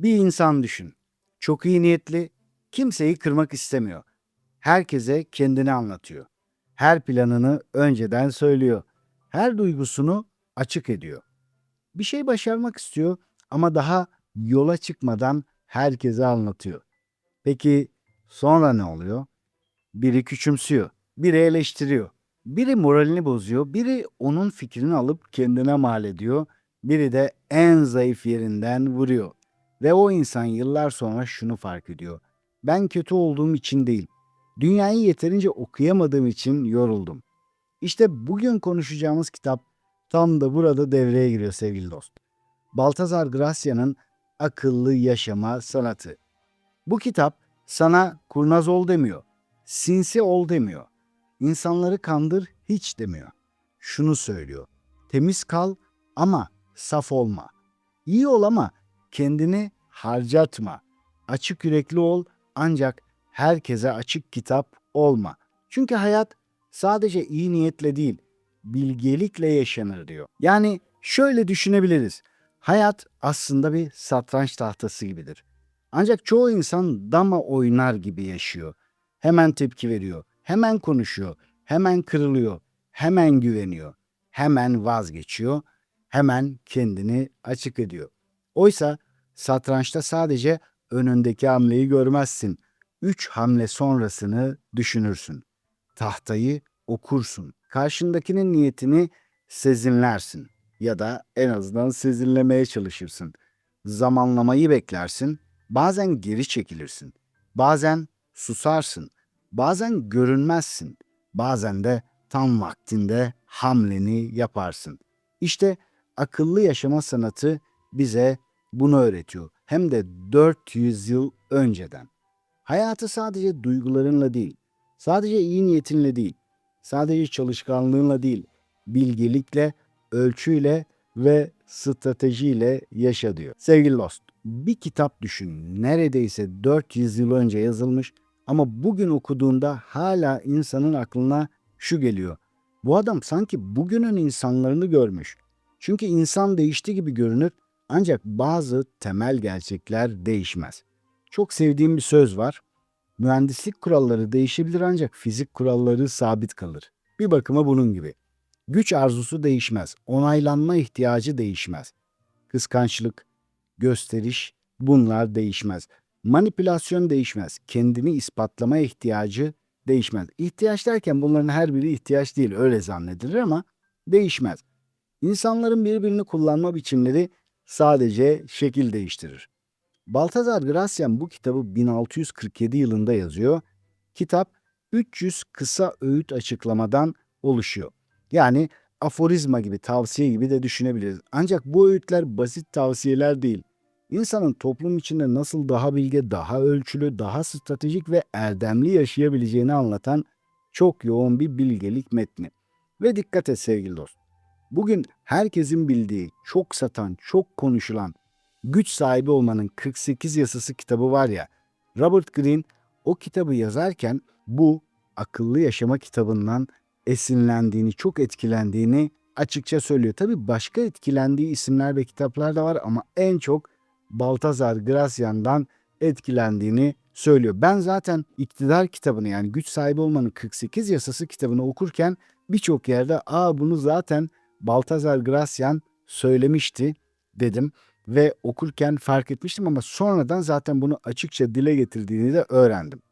Bir insan düşün. Çok iyi niyetli, kimseyi kırmak istemiyor. Herkese kendini anlatıyor. Her planını önceden söylüyor. Her duygusunu açık ediyor. Bir şey başarmak istiyor ama daha yola çıkmadan herkese anlatıyor. Peki sonra ne oluyor? Biri küçümsüyor, biri eleştiriyor, biri moralini bozuyor, biri onun fikrini alıp kendine mal ediyor, biri de en zayıf yerinden vuruyor. Ve o insan yıllar sonra şunu fark ediyor. Ben kötü olduğum için değil, dünyayı yeterince okuyamadığım için yoruldum. İşte bugün konuşacağımız kitap tam da burada devreye giriyor sevgili dost. Baltazar Gracia'nın Akıllı Yaşama Sanatı. Bu kitap sana kurnaz ol demiyor, sinsi ol demiyor, insanları kandır hiç demiyor. Şunu söylüyor, temiz kal ama saf olma. İyi ol ama kendini harcatma. Açık yürekli ol ancak herkese açık kitap olma. Çünkü hayat sadece iyi niyetle değil, bilgelikle yaşanır diyor. Yani şöyle düşünebiliriz. Hayat aslında bir satranç tahtası gibidir. Ancak çoğu insan dama oynar gibi yaşıyor. Hemen tepki veriyor, hemen konuşuyor, hemen kırılıyor, hemen güveniyor, hemen vazgeçiyor, hemen kendini açık ediyor. Oysa satrançta sadece önündeki hamleyi görmezsin. 3 hamle sonrasını düşünürsün. Tahtayı okursun. Karşındakinin niyetini sezinlersin ya da en azından sezinlemeye çalışırsın. Zamanlamayı beklersin. Bazen geri çekilirsin. Bazen susarsın. Bazen görünmezsin. Bazen de tam vaktinde hamleni yaparsın. İşte akıllı yaşama sanatı bize bunu öğretiyor. Hem de 400 yıl önceden. Hayatı sadece duygularınla değil, sadece iyi niyetinle değil, sadece çalışkanlığınla değil, bilgelikle, ölçüyle ve stratejiyle yaşa diyor. Sevgili dost, bir kitap düşün. Neredeyse 400 yıl önce yazılmış ama bugün okuduğunda hala insanın aklına şu geliyor. Bu adam sanki bugünün insanlarını görmüş. Çünkü insan değişti gibi görünür ancak bazı temel gerçekler değişmez. Çok sevdiğim bir söz var. Mühendislik kuralları değişebilir ancak fizik kuralları sabit kalır. Bir bakıma bunun gibi. Güç arzusu değişmez, onaylanma ihtiyacı değişmez. Kıskançlık, gösteriş bunlar değişmez. Manipülasyon değişmez, kendini ispatlama ihtiyacı değişmez. İhtiyaç derken bunların her biri ihtiyaç değil, öyle zannedilir ama değişmez. İnsanların birbirini kullanma biçimleri sadece şekil değiştirir. Baltazar Gracian bu kitabı 1647 yılında yazıyor. Kitap 300 kısa öğüt açıklamadan oluşuyor. Yani aforizma gibi, tavsiye gibi de düşünebiliriz. Ancak bu öğütler basit tavsiyeler değil. İnsanın toplum içinde nasıl daha bilge, daha ölçülü, daha stratejik ve erdemli yaşayabileceğini anlatan çok yoğun bir bilgelik metni. Ve dikkat et sevgili dost. Bugün herkesin bildiği, çok satan, çok konuşulan Güç Sahibi Olmanın 48 Yasası kitabı var ya, Robert Greene o kitabı yazarken bu akıllı yaşama kitabından esinlendiğini, çok etkilendiğini açıkça söylüyor. Tabii başka etkilendiği isimler ve kitaplar da var ama en çok Baltazar Gracian'dan etkilendiğini söylüyor. Ben zaten İktidar kitabını yani Güç Sahibi Olmanın 48 Yasası kitabını okurken birçok yerde bunu zaten Baltazar Gracian söylemişti dedim ve okurken fark etmiştim ama sonradan zaten bunu açıkça dile getirdiğini de öğrendim.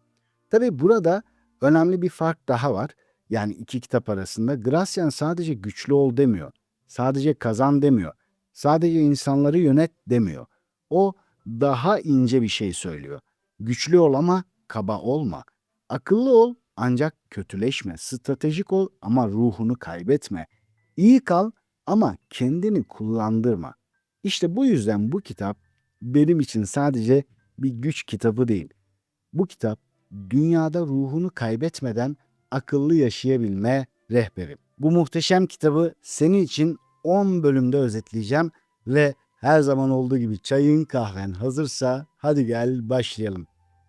Tabii burada önemli bir fark daha var. Yani iki kitap arasında Gracian sadece güçlü ol demiyor. Sadece kazan demiyor. Sadece insanları yönet demiyor. O daha ince bir şey söylüyor. Güçlü ol ama kaba olma. Akıllı ol ancak kötüleşme. Stratejik ol ama ruhunu kaybetme. İyi kal ama kendini kullandırma. İşte bu yüzden bu kitap benim için sadece bir güç kitabı değil. Bu kitap dünyada ruhunu kaybetmeden akıllı yaşayabilme rehberi. Bu muhteşem kitabı senin için 10 bölümde özetleyeceğim ve her zaman olduğu gibi çayın kahven hazırsa hadi gel başlayalım.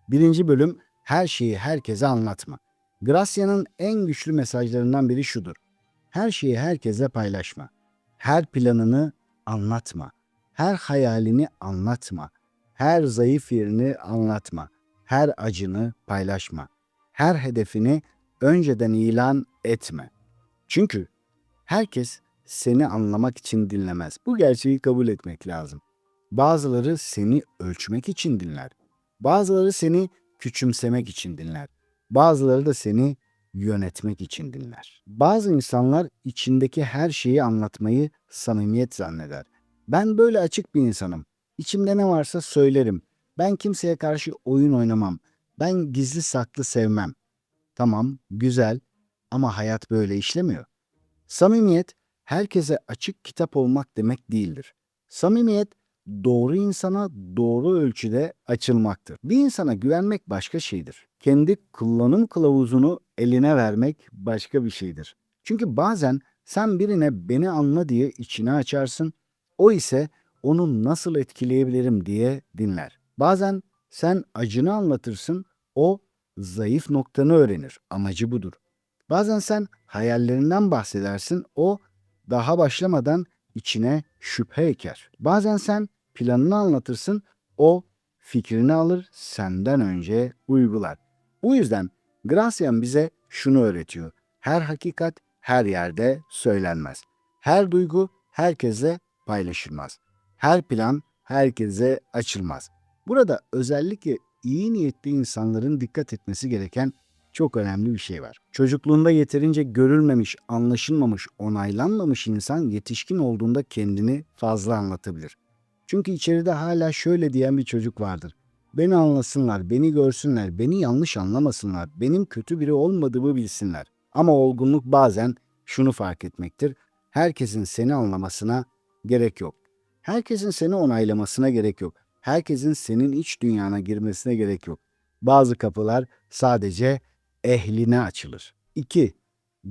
Birinci bölüm her şeyi herkese anlatma. Gracia'nın en güçlü mesajlarından biri şudur. Her şeyi herkese paylaşma. Her planını anlatma. Her hayalini anlatma. Her zayıf yerini anlatma. Her acını paylaşma. Her hedefini önceden ilan etme. Çünkü herkes seni anlamak için dinlemez. Bu gerçeği kabul etmek lazım. Bazıları seni ölçmek için dinler. Bazıları seni küçümsemek için dinler. Bazıları da seni yönetmek için dinler. Bazı insanlar içindeki her şeyi anlatmayı samimiyet zanneder. Ben böyle açık bir insanım. İçimde ne varsa söylerim. Ben kimseye karşı oyun oynamam. Ben gizli saklı sevmem. Tamam, güzel ama hayat böyle işlemiyor. Samimiyet, herkese açık kitap olmak demek değildir. Samimiyet, doğru insana doğru ölçüde açılmaktır. Bir insana güvenmek başka şeydir. Kendi kullanım kılavuzunu eline vermek başka bir şeydir. Çünkü bazen sen birine beni anla diye içini açarsın, o ise onu nasıl etkileyebilirim diye dinler. Bazen sen acını anlatırsın, o zayıf noktanı öğrenir. Amacı budur. Bazen sen hayallerinden bahsedersin, o daha başlamadan içine şüphe eker. Bazen sen planını anlatırsın, o fikrini alır, senden önce uygular. Bu yüzden Gracian bize şunu öğretiyor. Her hakikat her yerde söylenmez. Her duygu herkese paylaşılmaz. Her plan herkese açılmaz. Burada özellikle iyi niyetli insanların dikkat etmesi gereken çok önemli bir şey var. Çocukluğunda yeterince görülmemiş, anlaşılmamış, onaylanmamış insan yetişkin olduğunda kendini fazla anlatabilir. Çünkü içeride hala şöyle diyen bir çocuk vardır. Beni anlasınlar, beni görsünler, beni yanlış anlamasınlar, benim kötü biri olmadığımı bilsinler. Ama olgunluk bazen şunu fark etmektir. Herkesin seni anlamasına gerek yok. Herkesin seni onaylamasına gerek yok. Herkesin senin iç dünyana girmesine gerek yok. Bazı kapılar sadece ehline açılır. 2.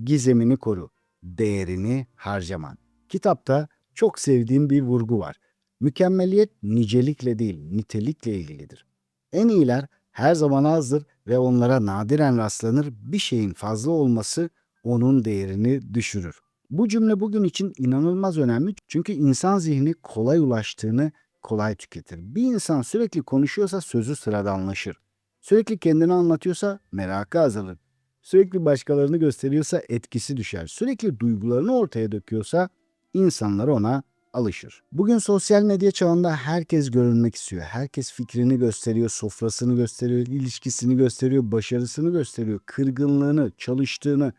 Gizemini koru. Değerini harcaman. Kitapta çok sevdiğim bir vurgu var. Mükemmeliyet nicelikle değil, nitelikle ilgilidir. En iyiler her zaman azdır ve onlara nadiren rastlanır. Bir şeyin fazla olması onun değerini düşürür. Bu cümle bugün için inanılmaz önemli çünkü insan zihni kolay ulaştığını kolay tüketir. Bir insan sürekli konuşuyorsa sözü sıradanlaşır. Sürekli kendini anlatıyorsa merakı azalır. Sürekli başkalarını gösteriyorsa etkisi düşer. Sürekli duygularını ortaya döküyorsa insanlar ona alışır. Bugün sosyal medya çağında herkes görünmek istiyor. Herkes fikrini gösteriyor, sofrasını gösteriyor, ilişkisini gösteriyor, başarısını gösteriyor, kırgınlığını, çalıştığını,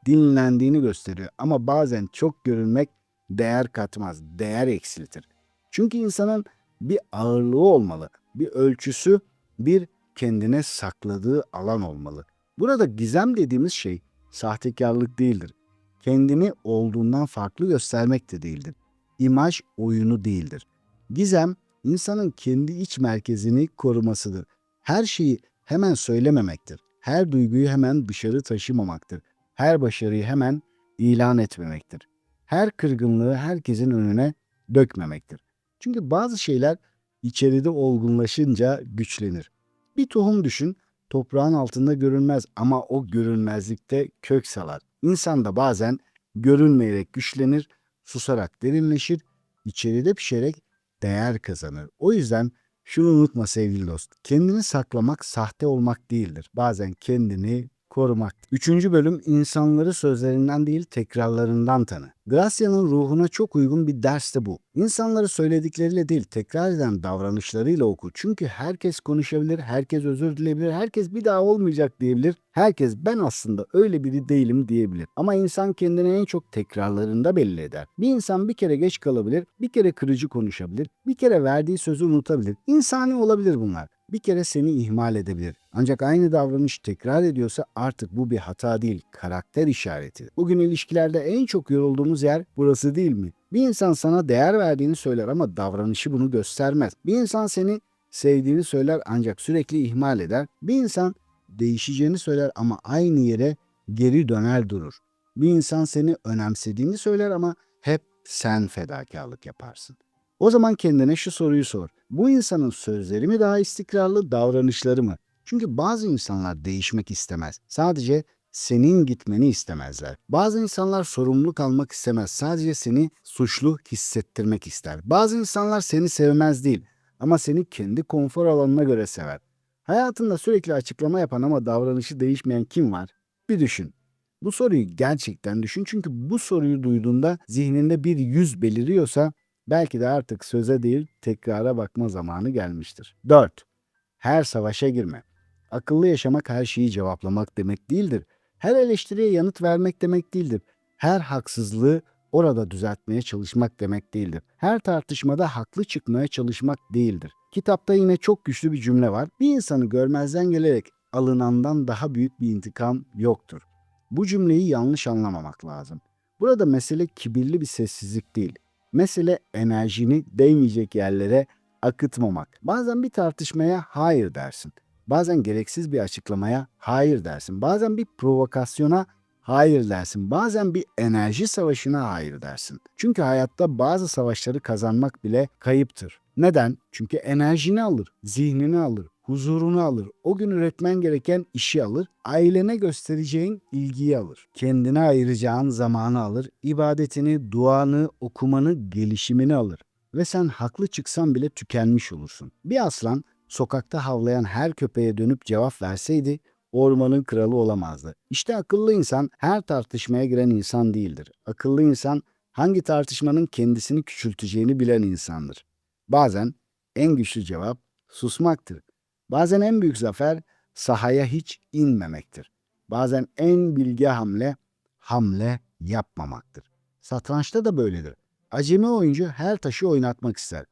dinlendiğini gösteriyor. Ama bazen çok görünmek değer katmaz, değer eksiltir. Çünkü insanın bir ağırlığı olmalı, bir ölçüsü, bir kendine sakladığı alan olmalı. Burada gizem dediğimiz şey sahtekarlık değildir. Kendini olduğundan farklı göstermek de değildir. İmaj oyunu değildir. Gizem, insanın kendi iç merkezini korumasıdır. Her şeyi hemen söylememektir. Her duyguyu hemen dışarı taşımamaktır. Her başarıyı hemen ilan etmemektir. Her kırgınlığı herkesin önüne dökmemektir. Çünkü bazı şeyler içeride olgunlaşınca güçlenir. Bir tohum düşün, toprağın altında görünmez ama o görünmezlikte kök salar. İnsan da bazen görünmeyerek güçlenir, susarak derinleşir, içeride pişerek değer kazanır. O yüzden şunu unutma sevgili dost, kendini saklamak sahte olmak değildir. Bazen kendini korumak. Üçüncü bölüm insanları sözlerinden değil tekrarlarından tanı. Gracia'nın ruhuna çok uygun bir ders de bu. İnsanları söyledikleriyle değil tekrar eden davranışlarıyla oku. Çünkü herkes konuşabilir, herkes özür dileyebilir, herkes bir daha olmayacak diyebilir. Herkes ben aslında öyle biri değilim diyebilir. Ama insan kendini en çok tekrarlarında belli eder. Bir insan bir kere geç kalabilir, bir kere kırıcı konuşabilir, bir kere verdiği sözü unutabilir. İnsani olabilir bunlar. Bir kere seni ihmal edebilir. Ancak aynı davranış tekrar ediyorsa artık bu bir hata değil, karakter işareti. Bugün ilişkilerde en çok yorulduğumuz yer burası değil mi? Bir insan sana değer verdiğini söyler ama davranışı bunu göstermez. Bir insan seni sevdiğini söyler ancak sürekli ihmal eder. Bir insan değişeceğini söyler ama aynı yere geri döner durur. Bir insan seni önemsediğini söyler ama hep sen fedakarlık yaparsın. O zaman kendine şu soruyu sor. Bu insanın sözleri mi daha istikrarlı, davranışları mı? Çünkü bazı insanlar değişmek istemez. Sadece senin gitmeni istemezler. Bazı insanlar sorumluluk almak istemez. Sadece seni suçlu hissettirmek ister. Bazı insanlar seni sevmez değil. ama seni kendi konfor alanına göre sever. Hayatında sürekli açıklama yapan ama davranışı değişmeyen kim var? Bir düşün. Bu soruyu gerçekten düşün, çünkü bu soruyu duyduğunda zihninde bir yüz beliriyorsa belki de artık söze değil tekrara bakma zamanı gelmiştir. 4. Her savaşa girme. Akıllı yaşamak her şeyi cevaplamak demek değildir. Her eleştiriye yanıt vermek demek değildir. Her haksızlığı orada düzeltmeye çalışmak demek değildir. Her tartışmada haklı çıkmaya çalışmak değildir. Kitapta yine çok güçlü bir cümle var. Bir insanı görmezden gelerek alınandan daha büyük bir intikam yoktur. Bu cümleyi yanlış anlamamak lazım. Burada mesele kibirli bir sessizlik değil. Mesele enerjini değmeyecek yerlere akıtmamak. Bazen bir tartışmaya hayır dersin. Bazen gereksiz bir açıklamaya hayır dersin. Bazen bir provokasyona hayır dersin. Bazen bir enerji savaşına hayır dersin. Çünkü hayatta bazı savaşları kazanmak bile kayıptır. Neden? Çünkü enerjini alır, zihnini alır, huzurunu alır, o gün üretmen gereken işi alır, ailene göstereceğin ilgiyi alır, kendine ayıracağın zamanı alır, ibadetini, duanı, okumanı, gelişimini alır ve sen haklı çıksan bile tükenmiş olursun. Bir aslan sokakta havlayan her köpeğe dönüp cevap verseydi ormanın kralı olamazdı. İşte akıllı insan her tartışmaya giren insan değildir. Akıllı insan hangi tartışmanın kendisini küçülteceğini bilen insandır. Bazen en güçlü cevap susmaktır. Bazen en büyük zafer sahaya hiç inmemektir. Bazen en bilge hamle yapmamaktır. Satrançta da böyledir. Acemi oyuncu her taşı oynatmak ister.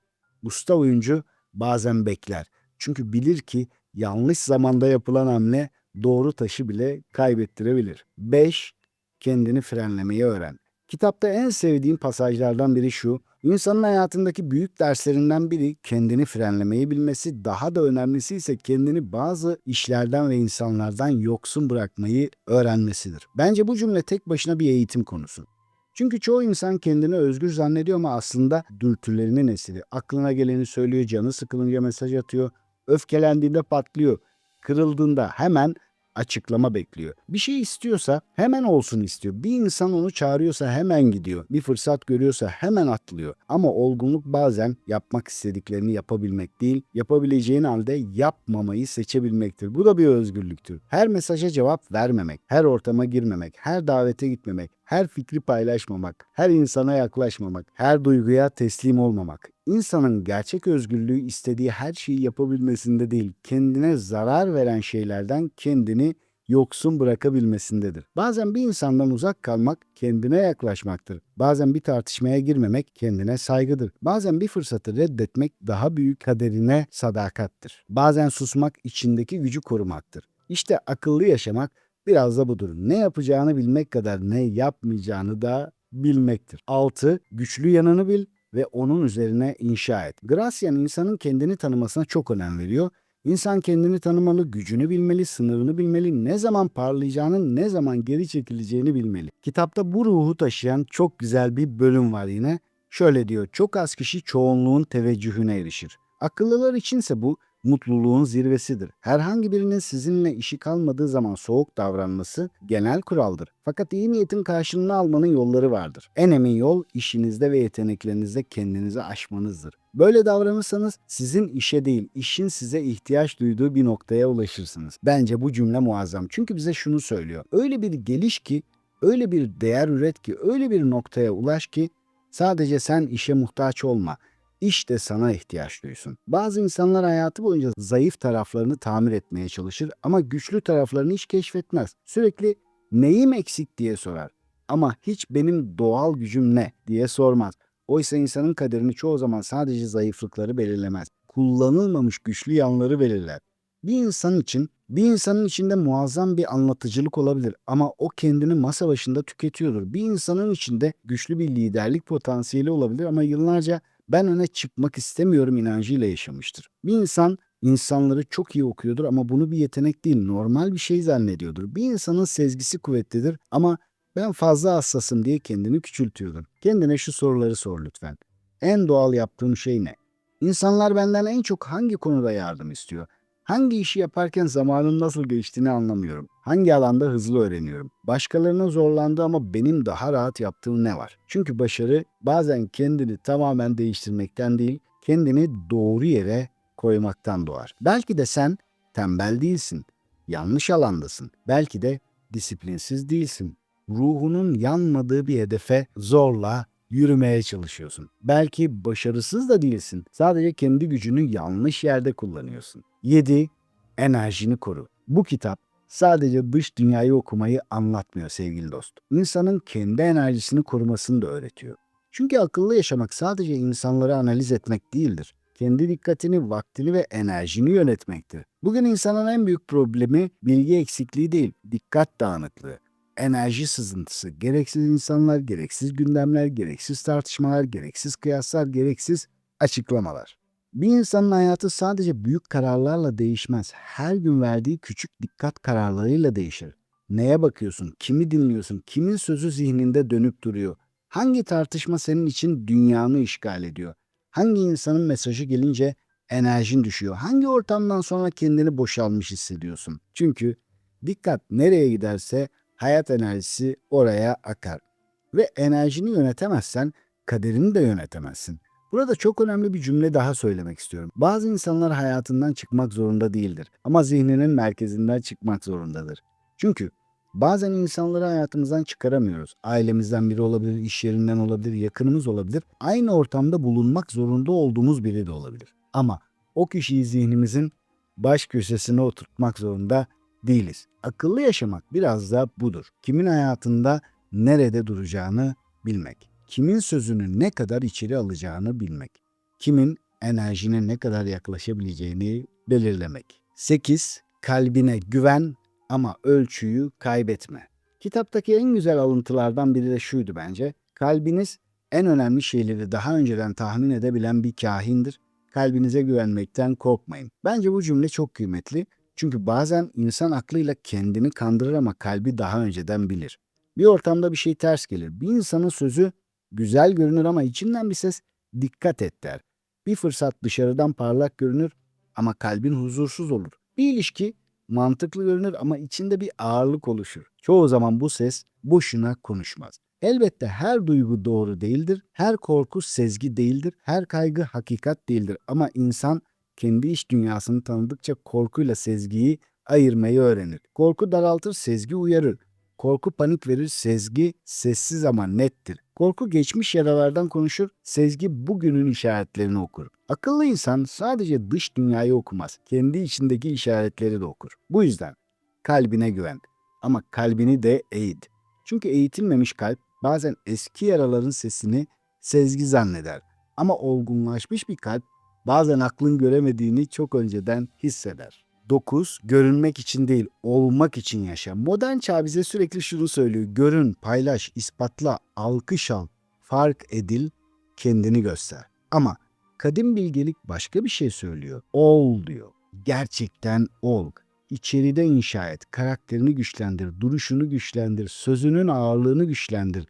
Usta oyuncu bazen bekler. Çünkü bilir ki yanlış zamanda yapılan hamle doğru taşı bile kaybettirebilir. 5. Kendini frenlemeyi öğren. Kitapta en sevdiğim pasajlardan biri şu: İnsanın hayatındaki büyük derslerinden biri kendini frenlemeyi bilmesi, daha da önemlisi ise kendini bazı işlerden ve insanlardan yoksun bırakmayı öğrenmesidir. Bence bu cümle tek başına bir eğitim konusu. Çünkü çoğu insan kendini özgür zannediyor ama aslında dürtülerinin esiri. Aklına geleni söylüyor, canı sıkılınca mesaj atıyor, öfkelendiğinde patlıyor, kırıldığında hemen açıklama bekliyor. Bir şey istiyorsa hemen olsun istiyor. Bir insan onu çağırıyorsa hemen gidiyor. Bir fırsat görüyorsa hemen atlıyor. Ama olgunluk bazen yapmak istediklerini yapabilmek değil, yapabileceğin halde yapmamayı seçebilmektir. Bu da bir özgürlüktür. Her mesaja cevap vermemek, her ortama girmemek, her davete gitmemek, her fikri paylaşmamak, her insana yaklaşmamak, her duyguya teslim olmamak. İnsanın gerçek özgürlüğü istediği her şeyi yapabilmesinde değil, kendine zarar veren şeylerden kendini yoksun bırakabilmesindedir. Bazen bir insandan uzak kalmak kendine yaklaşmaktır. Bazen bir tartışmaya girmemek kendine saygıdır. Bazen bir fırsatı reddetmek daha büyük kaderine sadakattir. Bazen susmak içindeki gücü korumaktır. İşte akıllı yaşamak biraz da budur. Ne yapacağını bilmek kadar ne yapmayacağını da bilmektir. 6. Güçlü yanını bil ve onun üzerine inşa et. Gracian insanın kendini tanımasına çok önem veriyor. İnsan kendini tanımalı, gücünü bilmeli, sınırını bilmeli, ne zaman parlayacağını, ne zaman geri çekileceğini bilmeli. Kitapta bu ruhu taşıyan çok güzel bir bölüm var yine. Şöyle diyor: çok az kişi çoğunluğun teveccühüne erişir. Akıllılar içinse bu mutluluğun zirvesidir. Herhangi birinin sizinle işi kalmadığı zaman soğuk davranması genel kuraldır. Fakat iyi niyetin karşılığını almanın yolları vardır. En emin yol işinizde ve yeteneklerinizde kendinizi aşmanızdır. Böyle davranırsanız sizin işe değil, işin size ihtiyaç duyduğu bir noktaya ulaşırsınız. Bence bu cümle muazzam. Çünkü bize şunu söylüyor: öyle bir geliş ki, öyle bir değer üret ki, öyle bir noktaya ulaş ki sadece sen işe muhtaç olma. İş de sana ihtiyaç duysun. Bazı insanlar hayatı boyunca zayıf taraflarını tamir etmeye çalışır ama güçlü taraflarını hiç keşfetmez. Sürekli neyim eksik diye sorar. Ama hiç benim doğal gücüm ne diye sormaz. Oysa insanın kaderini çoğu zaman sadece zayıflıkları belirlemez. Kullanılmamış güçlü yanları belirler. Bir insanın içinde muazzam bir anlatıcılık olabilir ama o kendini masa başında tüketiyordur. Bir insanın içinde güçlü bir liderlik potansiyeli olabilir ama yıllarca ben öne çıkmak istemiyorum inancıyla yaşamıştır. Bir insan insanları çok iyi okuyordur ama bunu bir yetenek değil, normal bir şey zannediyordur. Bir insanın sezgisi kuvvetlidir ama ben fazla hassasım diye kendini küçültüyordur. Kendine şu soruları sor lütfen. En doğal yaptığım şey ne? İnsanlar benden en çok hangi konuda yardım istiyor? Hangi işi yaparken zamanın nasıl geçtiğini anlamıyorum. Hangi alanda hızlı öğreniyorum? Başkalarının zorlandığı ama benim daha rahat yaptığım ne var? Çünkü başarı bazen kendini tamamen değiştirmekten değil, kendini doğru yere koymaktan doğar. Belki de sen tembel değilsin, yanlış alandasın. Belki de disiplinsiz değilsin. Ruhunun yanmadığı bir hedefe zorla yürümeye çalışıyorsun. Belki başarısız da değilsin. Sadece kendi gücünü yanlış yerde kullanıyorsun. 7. Enerjini koru. Bu kitap sadece dış dünyayı okumayı anlatmıyor sevgili dost. İnsanın kendi enerjisini korumasını da öğretiyor. Çünkü akıllı yaşamak sadece insanları analiz etmek değildir. Kendi dikkatini, vaktini ve enerjini yönetmektir. Bugün insanın en büyük problemi bilgi eksikliği değil, dikkat dağınıklığı. Enerji sızıntısı, gereksiz insanlar, gereksiz gündemler, gereksiz tartışmalar, gereksiz kıyaslar, gereksiz açıklamalar. Bir insanın hayatı sadece büyük kararlarla değişmez. Her gün verdiği küçük dikkat kararlarıyla değişir. Neye bakıyorsun, kimi dinliyorsun, kimin sözü zihninde dönüp duruyor? Hangi tartışma senin için dünyanı işgal ediyor? Hangi insanın mesajı gelince enerjin düşüyor? Hangi ortamdan sonra kendini boşalmış hissediyorsun? Çünkü dikkat nereye giderse hayat enerjisi oraya akar. Ve enerjini yönetemezsen kaderini de yönetemezsin. Burada çok önemli bir cümle daha söylemek istiyorum. Bazı insanlar hayatından çıkmak zorunda değildir ama zihninin merkezinden çıkmak zorundadır. Çünkü bazen insanları hayatımızdan çıkaramıyoruz. Ailemizden biri olabilir, iş yerinden olabilir, yakınımız olabilir. Aynı ortamda bulunmak zorunda olduğumuz biri de olabilir. Ama o kişiyi zihnimizin baş köşesine oturtmak zorunda değiliz. Akıllı yaşamak biraz da budur. Kimin hayatında nerede duracağını bilmek. Kimin sözünü ne kadar içeri alacağını bilmek. Kimin enerjine ne kadar yaklaşabileceğini belirlemek. 8. Kalbine güven ama ölçüyü kaybetme. Kitaptaki en güzel alıntılardan biri de şuydu bence. Kalbiniz en önemli şeyleri daha önceden tahmin edebilen bir kahindir. Kalbinize güvenmekten korkmayın. Bence bu cümle çok kıymetli. Çünkü bazen insan aklıyla kendini kandırır ama kalbi daha önceden bilir. Bir ortamda bir şey ters gelir. Bir insanın sözü güzel görünür ama içinden bir ses dikkat et der. Bir fırsat dışarıdan parlak görünür ama kalbin huzursuz olur. Bir ilişki mantıklı görünür ama içinde bir ağırlık oluşur. Çoğu zaman bu ses boşuna konuşmaz. Elbette her duygu doğru değildir, her korku sezgi değildir, her kaygı hakikat değildir ama insan kendi iç dünyasını tanıdıkça korkuyla sezgiyi ayırmayı öğrenir. Korku daraltır, sezgi uyarır. Korku panik verir, sezgi sessiz ama nettir. Korku geçmiş yaralardan konuşur, sezgi bugünün işaretlerini okur. Akıllı insan sadece dış dünyayı okumaz, kendi içindeki işaretleri de okur. Bu yüzden kalbine güven ama kalbini de eğit. Çünkü eğitilmemiş kalp bazen eski yaraların sesini sezgi zanneder. Ama olgunlaşmış bir kalp bazen aklın göremediğini çok önceden hisseder. 9. Görünmek için değil, olmak için yaşa. Modern çağ bize sürekli şunu söylüyor. Görün, paylaş, ispatla, alkış al, fark edil, kendini göster. Ama kadim bilgelik başka bir şey söylüyor. Ol diyor. Gerçekten ol. İçeride inşa et, karakterini güçlendir, duruşunu güçlendir, sözünün ağırlığını güçlendir,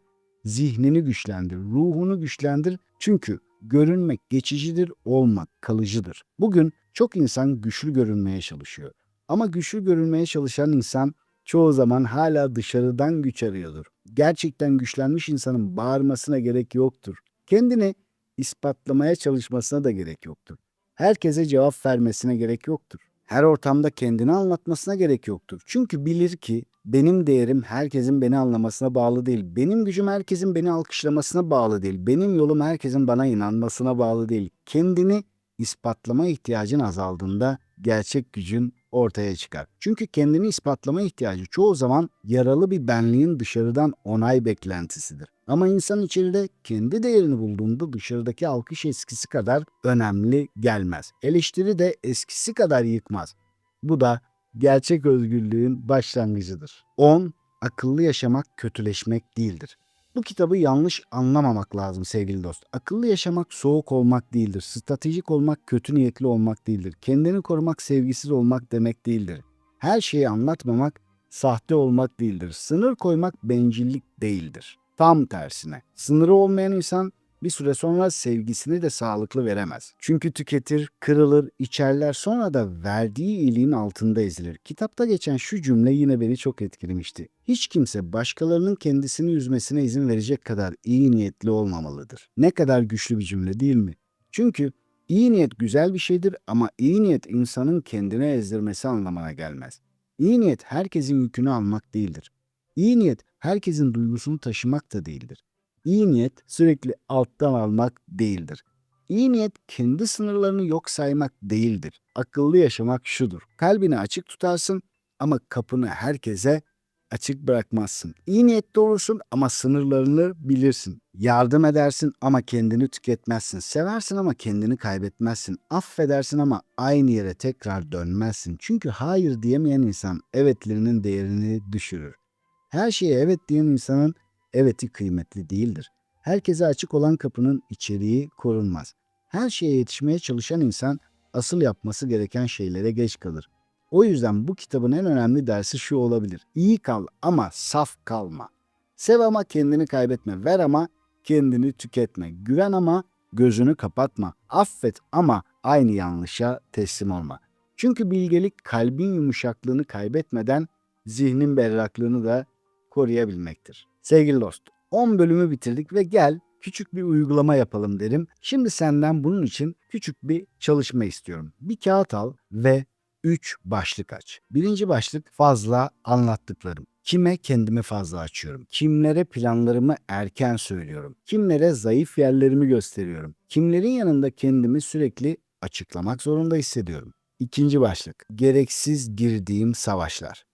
zihnini güçlendir, ruhunu güçlendir. Çünkü görünmek geçicidir, olmak kalıcıdır. Bugün çok insan güçlü görünmeye çalışıyor. Ama güçlü görünmeye çalışan insan çoğu zaman hala dışarıdan güç arıyordur. Gerçekten güçlenmiş insanın bağırmasına gerek yoktur. Kendini ispatlamaya çalışmasına da gerek yoktur. Herkese cevap vermesine gerek yoktur. Her ortamda kendini anlatmasına gerek yoktur. Çünkü bilir ki benim değerim herkesin beni anlamasına bağlı değil. Benim gücüm herkesin beni alkışlamasına bağlı değil. Benim yolum herkesin bana inanmasına bağlı değil. Kendini ispatlama ihtiyacın azaldığında gerçek gücün ortaya çıkar. Çünkü kendini ispatlama ihtiyacı çoğu zaman yaralı bir benliğin dışarıdan onay beklentisidir. Ama insan içeride kendi değerini bulduğunda dışarıdaki alkış eskisi kadar önemli gelmez. Eleştiri de eskisi kadar yıkmaz. Bu da gerçek özgürlüğün başlangıcıdır. 10. Akıllı yaşamak kötüleşmek değildir. Bu kitabı yanlış anlamamak lazım sevgili dost. Akıllı yaşamak soğuk olmak değildir. Stratejik olmak kötü niyetli olmak değildir. Kendini korumak sevgisiz olmak demek değildir. Her şeyi anlatmamak sahte olmak değildir. Sınır koymak bencillik değildir. Tam tersine. Sınırı olmayan insan bir süre sonra sevgisini de sağlıklı veremez. Çünkü tüketir, kırılır, içerler sonra da verdiği iyiliğin altında ezilir. Kitapta geçen şu cümle yine beni çok etkilemişti. Hiç kimse başkalarının kendisini üzmesine izin verecek kadar iyi niyetli olmamalıdır. Ne kadar güçlü bir cümle değil mi? Çünkü İyi niyet güzel bir şeydir ama iyi niyet insanın kendine ezdirmesi anlamına gelmez. İyi niyet herkesin yükünü almak değildir. İyi niyet herkesin duygusunu taşımak da değildir. İyi niyet sürekli alttan almak değildir. İyi niyet kendi sınırlarını yok saymak değildir. Akıllı yaşamak şudur: kalbini açık tutarsın ama kapını herkese açık bırakmazsın. İyi niyetli olursun ama sınırlarını bilirsin. Yardım edersin ama kendini tüketmezsin. Seversin ama kendini kaybetmezsin. Affedersin ama aynı yere tekrar dönmezsin. Çünkü hayır diyemeyen insan evetlerinin değerini düşürür. Her şeye evet diyen insanın eveti kıymetli değildir. Herkese açık olan kapının içeriği korunmaz. Her şeye yetişmeye çalışan insan asıl yapması gereken şeylere geç kalır. O yüzden bu kitabın en önemli dersi şu olabilir: İyi kal ama saf kalma. Sev ama kendini kaybetme. Ver ama kendini tüketme. Güven ama gözünü kapatma. Affet ama aynı yanlışa teslim olma. Çünkü bilgelik kalbin yumuşaklığını kaybetmeden zihnin berraklığını da koruyabilmektir. Sevgili dost, 10 bölümü bitirdik ve gel küçük bir uygulama yapalım derim. Şimdi senden bunun için küçük bir çalışma istiyorum. Bir kağıt al ve 3 başlık aç. Birinci başlık: fazla anlattıklarım. Kime kendimi fazla açıyorum? Kimlere planlarımı erken söylüyorum? Kimlere zayıf yerlerimi gösteriyorum? Kimlerin yanında kendimi sürekli açıklamak zorunda hissediyorum? İkinci başlık: gereksiz girdiğim savaşlar.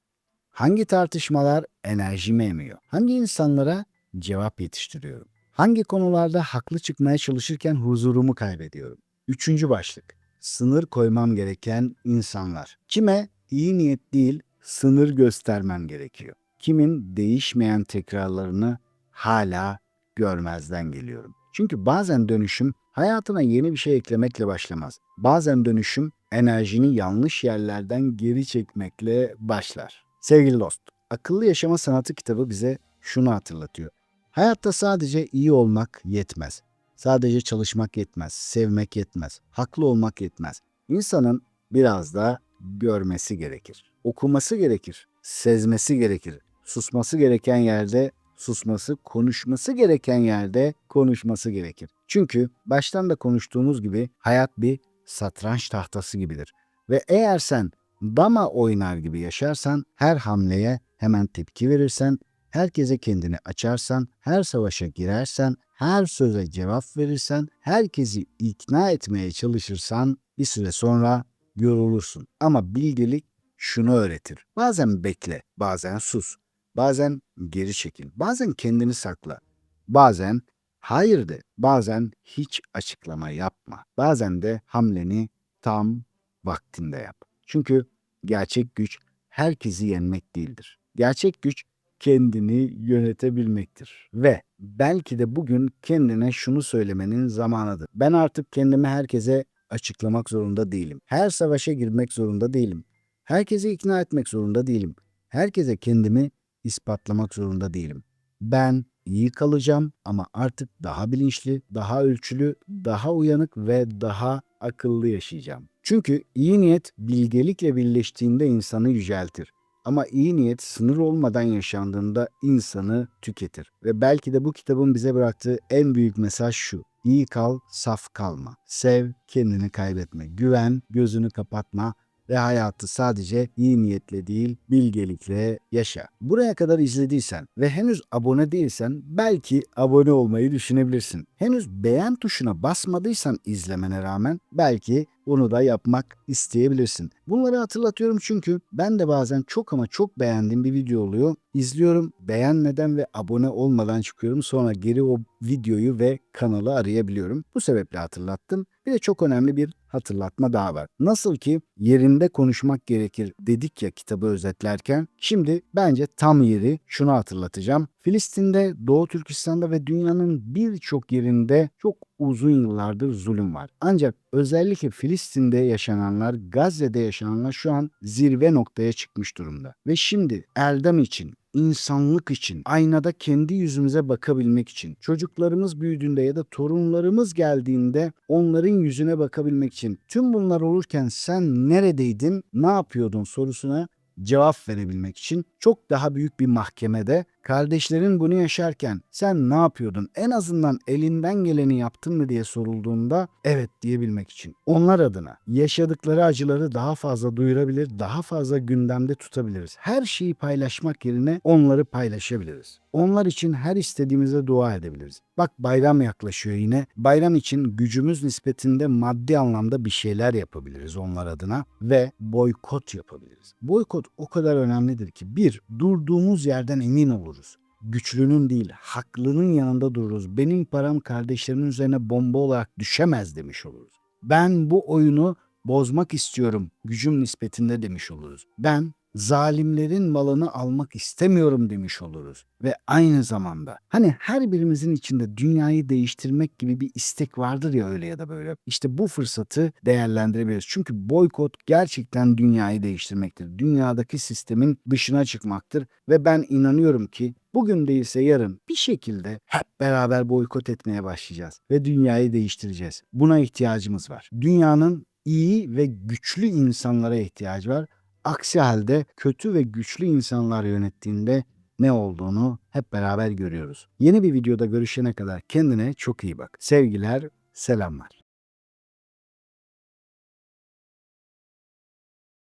Hangi tartışmalar enerjimi emiyor? Hangi insanlara cevap yetiştiriyorum? Hangi konularda haklı çıkmaya çalışırken huzurumu kaybediyorum? Üçüncü başlık: sınır koymam gereken insanlar. Kime iyi niyet değil, sınır göstermem gerekiyor? Kimin değişmeyen tekrarlarını hala görmezden geliyorum? Çünkü bazen dönüşüm hayatına yeni bir şey eklemekle başlamaz. Bazen dönüşüm enerjini yanlış yerlerden geri çekmekle başlar. Sevgili dost, Akıllı Yaşama Sanatı kitabı bize şunu hatırlatıyor: hayatta sadece iyi olmak yetmez. Sadece çalışmak yetmez, sevmek yetmez, haklı olmak yetmez. İnsanın biraz da görmesi gerekir. Okuması gerekir, sezmesi gerekir. Susması gereken yerde susması, konuşması gereken yerde konuşması gerekir. Çünkü baştan da konuştuğumuz gibi hayat bir satranç tahtası gibidir. Ve eğer sen dama oynar gibi yaşarsan, her hamleye hemen tepki verirsen, herkese kendini açarsan, her savaşa girersen, her söze cevap verirsen, herkesi ikna etmeye çalışırsan bir süre sonra yorulursun. Ama bilgelik şunu öğretir: bazen bekle, bazen sus, bazen geri çekil, bazen kendini sakla, bazen hayır de, bazen hiç açıklama yapma, bazen de hamleni tam vaktinde yap. Çünkü gerçek güç herkesi yenmek değildir. Gerçek güç kendini yönetebilmektir. Ve belki de bugün kendine şunu söylemenin zamanıdır: ben artık kendimi herkese açıklamak zorunda değilim. Her savaşa girmek zorunda değilim. Herkesi ikna etmek zorunda değilim. Herkese kendimi ispatlamak zorunda değilim. Ben iyi kalacağım ama artık daha bilinçli, daha ölçülü, daha uyanık ve daha akıllı yaşayacağım. Çünkü iyi niyet bilgelikle birleştiğinde insanı yüceltir. Ama iyi niyet sınır olmadan yaşandığında insanı tüketir. Ve belki de bu kitabın bize bıraktığı en büyük mesaj şu: İyi kal, saf kalma. Sev, kendini kaybetme. Güven, gözünü kapatma ve hayatı sadece iyi niyetle değil, bilgelikle yaşa. Buraya kadar izlediysen ve henüz abone değilsen belki abone olmayı düşünebilirsin. Henüz beğen tuşuna basmadıysan izlemene rağmen belki bunu da yapmak isteyebilirsin. Bunları hatırlatıyorum çünkü ben de bazen çok ama çok beğendiğim bir video oluyor. İzliyorum, beğenmeden ve abone olmadan çıkıyorum. Sonra geri o videoyu ve kanalı arayabiliyorum. Bu sebeple hatırlattım. Bir de çok önemli bir hatırlatma daha var. Nasıl ki yerinde konuşmak gerekir dedik ya kitabı özetlerken, şimdi bence tam yeri şunu hatırlatacağım: Filistin'de, Doğu Türkistan'da ve dünyanın birçok yerinde çok uzun yıllardır zulüm var. Ancak özellikle Filistin'de yaşananlar, Gazze'de yaşananlar şu an zirve noktaya çıkmış durumda. Ve şimdi erdem için, insanlık için, aynada kendi yüzümüze bakabilmek için, çocuklarımız büyüdüğünde ya da torunlarımız geldiğinde onların yüzüne bakabilmek için, tüm bunlar olurken sen neredeydin, ne yapıyordun sorusuna cevap verebilmek için çok daha büyük bir mahkemede Kardeşlerin bunu yaşarken sen ne yapıyordun? En azından elinden geleni yaptın mı diye sorulduğunda evet diyebilmek için. Onlar adına yaşadıkları acıları daha fazla duyurabilir, daha fazla gündemde tutabiliriz. Her şeyi paylaşmak yerine onları paylaşabiliriz. Onlar için her istediğimize dua edebiliriz. Bak bayram yaklaşıyor yine. Bayram için gücümüz nispetinde maddi anlamda bir şeyler yapabiliriz onlar adına ve boykot yapabiliriz. Boykot o kadar önemlidir ki bir, durduğumuz yerden emin oluruz. Güçlünün değil, haklının yanında dururuz. Benim param kardeşlerimin üzerine bomba olarak düşemez demiş oluruz. Ben bu oyunu bozmak istiyorum gücüm nispetinde demiş oluruz. Ben zalimlerin malını almak istemiyorum demiş oluruz. Ve aynı zamanda hani her birimizin içinde dünyayı değiştirmek gibi bir istek vardır ya öyle ya da böyle. İşte bu fırsatı değerlendirebiliriz. Çünkü boykot gerçekten dünyayı değiştirmektir. Dünyadaki sistemin dışına çıkmaktır ve ben inanıyorum ki bugün değilse yarın bir şekilde hep beraber boykot etmeye başlayacağız ve dünyayı değiştireceğiz. Buna ihtiyacımız var. Dünyanın iyi ve güçlü insanlara ihtiyacı var. Aksi halde kötü ve güçlü insanlar yönettiğinde ne olduğunu hep beraber görüyoruz. Yeni bir videoda görüşene kadar kendine çok iyi bak. Sevgiler, selamlar.